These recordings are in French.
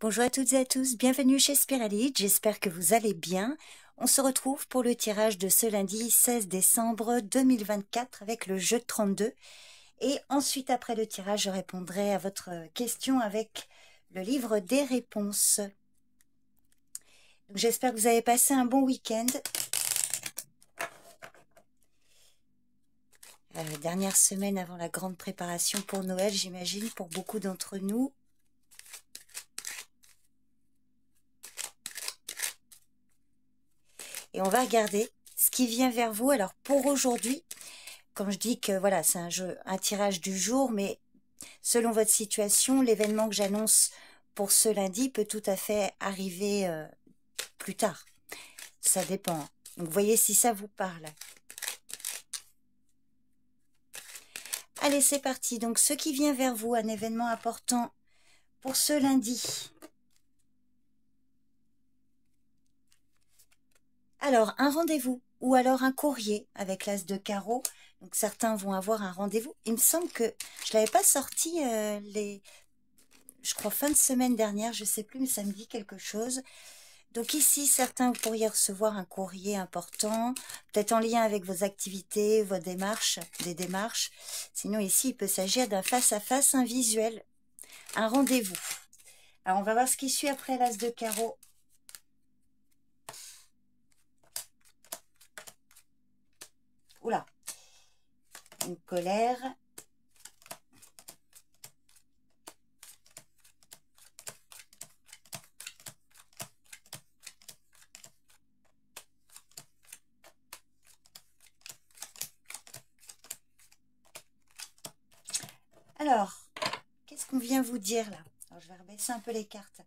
Bonjour à toutes et à tous, bienvenue chez Spiralite, j'espère que vous allez bien. On se retrouve pour le tirage de ce lundi 16 décembre 2024 avec le jeu de 32. Et ensuite, après le tirage, je répondrai à votre question avec le livre des réponses. J'espère que vous avez passé un bon week-end. Dernière semaine avant la grande préparation pour Noël, j'imagine, pour beaucoup d'entre nous. Et on va regarder ce qui vient vers vous. Alors pour aujourd'hui, comme je dis que voilà, c'est un tirage du jour, mais selon votre situation, l'événement que j'annonce pour ce lundi peut tout à fait arriver plus tard. Ça dépend. Donc voyez si ça vous parle. Allez, c'est parti. Donc ce qui vient vers vous, un événement important pour ce lundi. Alors, un rendez-vous ou alors un courrier avec l'as de carreau. Donc, certains vont avoir un rendez-vous. Il me semble que je ne l'avais pas sorti je crois fin de semaine dernière, je ne sais plus, mais ça me dit quelque chose. Donc ici, certains pourriez recevoir un courrier important, peut-être en lien avec vos activités, vos démarches, des démarches. Sinon, ici, il peut s'agir d'un face-à-face, un visuel, un rendez-vous. Alors, on va voir ce qui suit après l'as de carreau. Oula, une colère. Alors, qu'est-ce qu'on vient vous dire là? Alors, je vais rebaisser un peu les cartes.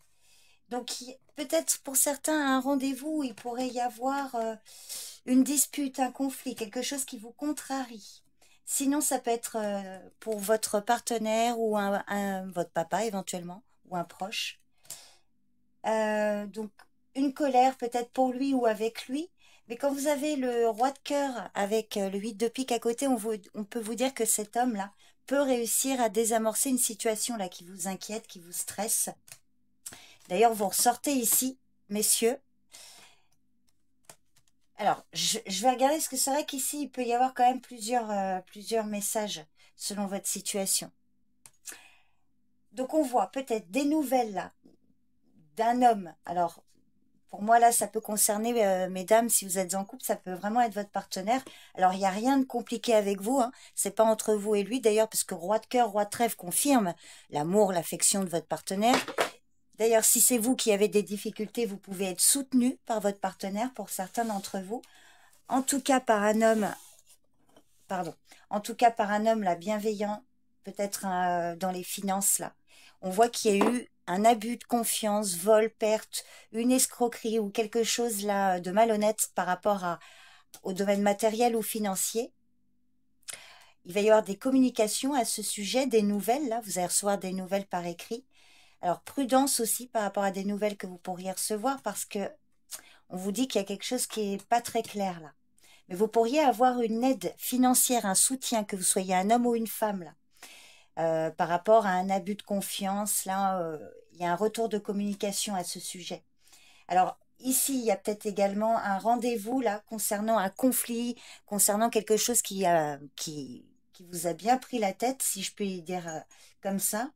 Donc, peut-être pour certains, un rendez-vous, il pourrait y avoir une dispute, un conflit, quelque chose qui vous contrarie. Sinon, ça peut être pour votre partenaire ou votre papa éventuellement, ou un proche. Donc, une colère peut-être pour lui ou avec lui. Mais quand vous avez le roi de cœur avec le 8 de pique à côté, on peut vous dire que cet homme-là peut réussir à désamorcer une situation là qui vous inquiète, qui vous stresse. D'ailleurs, vous ressortez ici, messieurs. Alors, je vais regarder ce que c'est vrai qu'ici, il peut y avoir quand même plusieurs messages selon votre situation. Donc, on voit peut-être des nouvelles là d'un homme. Alors, pour moi, là, ça peut concerner, mesdames, si vous êtes en couple, ça peut vraiment être votre partenaire. Alors, il n'y a rien de compliqué avec vous, hein. C'est pas entre vous et lui, d'ailleurs, parce que roi de cœur, roi de trèfle confirme l'amour, l'affection de votre partenaire. D'ailleurs, si c'est vous qui avez des difficultés, vous pouvez être soutenu par votre partenaire, pour certains d'entre vous. En tout cas, par un homme, en tout cas, par un homme, là, bienveillant, peut-être dans les finances, là. On voit qu'il y a eu un abus de confiance, vol, perte, une escroquerie ou quelque chose là de malhonnête par rapport au domaine matériel ou financier. Il va y avoir des communications à ce sujet, des nouvelles, là, vous allez recevoir des nouvelles par écrit. Alors, prudence aussi par rapport à des nouvelles que vous pourriez recevoir parce que on vous dit qu'il y a quelque chose qui n'est pas très clair là. Mais vous pourriez avoir une aide financière, un soutien, que vous soyez un homme ou une femme là. Par rapport à un abus de confiance, là, il y a un retour de communication à ce sujet. Alors, ici, il y a peut-être également un rendez-vous, là, concernant un conflit, concernant quelque chose qui vous a bien pris la tête, si je peux dire comme ça.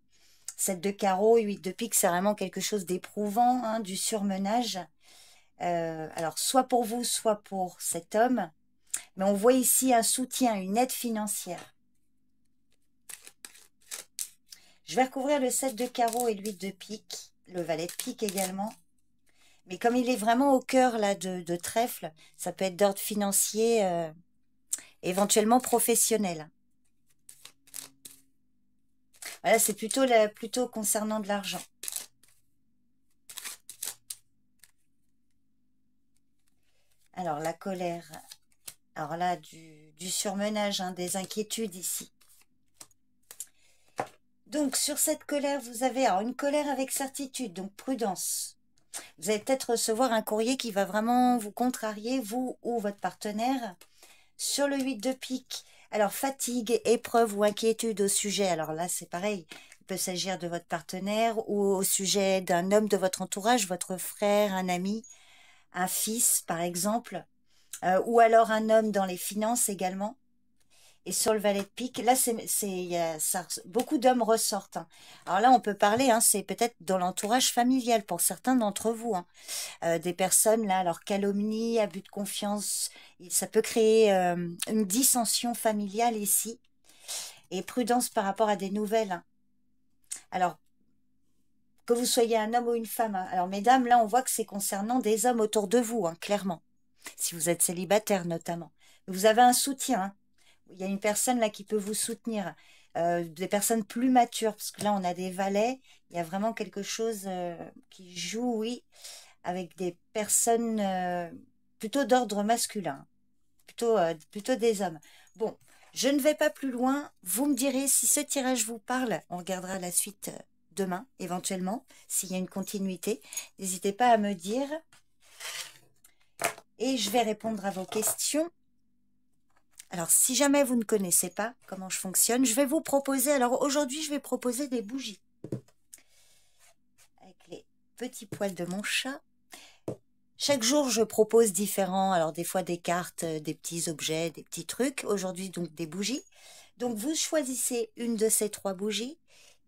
7 de carreau, 8 de pique, c'est vraiment quelque chose d'éprouvant, hein, du surmenage. Alors, soit pour vous, soit pour cet homme. Mais on voit ici un soutien, une aide financière. Je vais recouvrir le 7 de carreau et le 8 de pique, le valet de pique également. Mais comme il est vraiment au cœur là de trèfle, ça peut être d'ordre financier, éventuellement professionnel. Voilà, c'est plutôt concernant de l'argent. Alors, la colère. Alors là, du surmenage, hein, des inquiétudes ici. Donc, sur cette colère, vous avez alors, une colère avec certitude, donc prudence. Vous allez peut-être recevoir un courrier qui va vraiment vous contrarier, vous ou votre partenaire. Sur le 8 de pique, alors fatigue, épreuve ou inquiétude au sujet. Alors là, c'est pareil. peut s'agir de votre partenaire ou au sujet d'un homme de votre entourage, votre frère, un ami, un fils par exemple, ou alors un homme dans les finances également. Et sur le valet de pique, là, beaucoup d'hommes ressortent, hein. Alors là, on peut parler, hein, c'est peut-être dans l'entourage familial pour certains d'entre vous, hein. Des personnes, là, alors calomnie, abus de confiance, ça peut créer une dissension familiale ici. Et prudence par rapport à des nouvelles, hein. Alors, que vous soyez un homme ou une femme, hein. Alors, mesdames, là, on voit que c'est concernant des hommes autour de vous, hein, clairement. Si vous êtes célibataire, notamment. Vous avez un soutien, hein. Il y a une personne là qui peut vous soutenir, des personnes plus matures, parce que là on a des valets, il y a vraiment quelque chose qui joue, oui, avec des personnes plutôt d'ordre masculin, plutôt des hommes. Bon, je ne vais pas plus loin, vous me direz si ce tirage vous parle, on regardera la suite demain, éventuellement, s'il y a une continuité. N'hésitez pas à me dire, et je vais répondre à vos questions. Alors, si jamais vous ne connaissez pas comment je fonctionne, je vais vous proposer, alors aujourd'hui, je vais proposer des bougies. Avec les petits poils de mon chat. Chaque jour, je propose différents, alors des fois des cartes, des petits objets, des petits trucs. Aujourd'hui, donc des bougies. Donc, vous choisissez une de ces 3 bougies.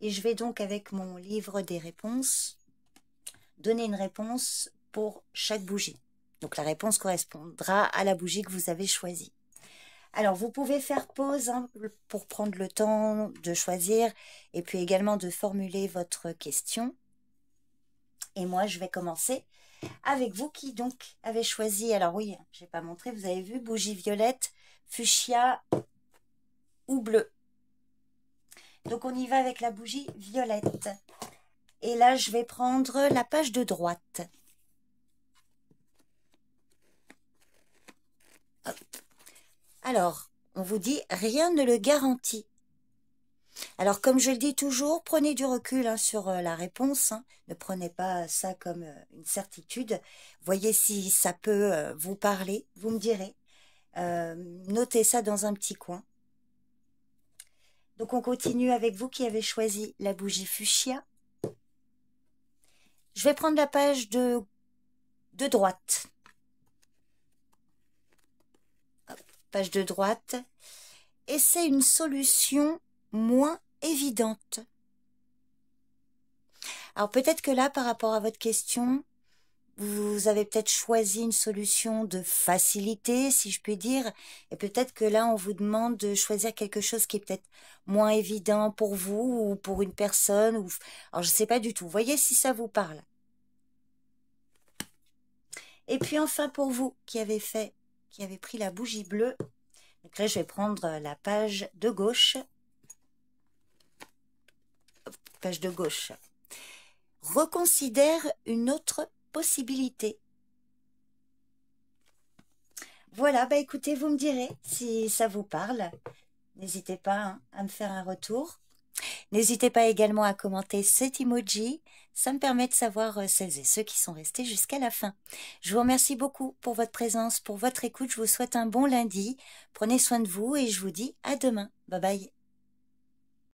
Et je vais donc, avec mon livre des réponses, donner une réponse pour chaque bougie. Donc, la réponse correspondra à la bougie que vous avez choisie. Alors, vous pouvez faire pause, hein, pour prendre le temps de choisir et puis également de formuler votre question. Et moi, je vais commencer avec vous qui donc avez choisi, alors oui, je n'ai pas montré, vous avez vu, bougie violette, fuchsia ou bleu. Donc, on y va avec la bougie violette. Et là, je vais prendre la page de droite. Hop. Alors, on vous dit, rien ne le garantit. Alors, comme je le dis toujours, prenez du recul, hein, sur la réponse, hein. Ne prenez pas ça comme une certitude. Voyez si ça peut vous parler, vous me direz. Notez ça dans un petit coin. Donc, on continue avec vous qui avez choisi la bougie fuchsia. Je vais prendre la page de droite. Hop, page de droite. Et c'est une solution moins évidente. Alors peut-être que là, par rapport à votre question, vous avez peut-être choisi une solution de facilité, si je puis dire, et peut-être que là, on vous demande de choisir quelque chose qui est peut-être moins évident pour vous ou pour une personne. Alors je ne sais pas du tout. Voyez si ça vous parle. Et puis enfin, pour vous qui avez pris la bougie bleue, donc là, je vais prendre la page de gauche. Page de gauche. Reconsidère une autre possibilité. Voilà, bah écoutez, vous me direz si ça vous parle. N'hésitez pas, hein, à me faire un retour. N'hésitez pas également à commenter cet emoji. Ça me permet de savoir celles et ceux qui sont restés jusqu'à la fin. Je vous remercie beaucoup pour votre présence, pour votre écoute. Je vous souhaite un bon lundi. Prenez soin de vous et je vous dis à demain. Bye bye.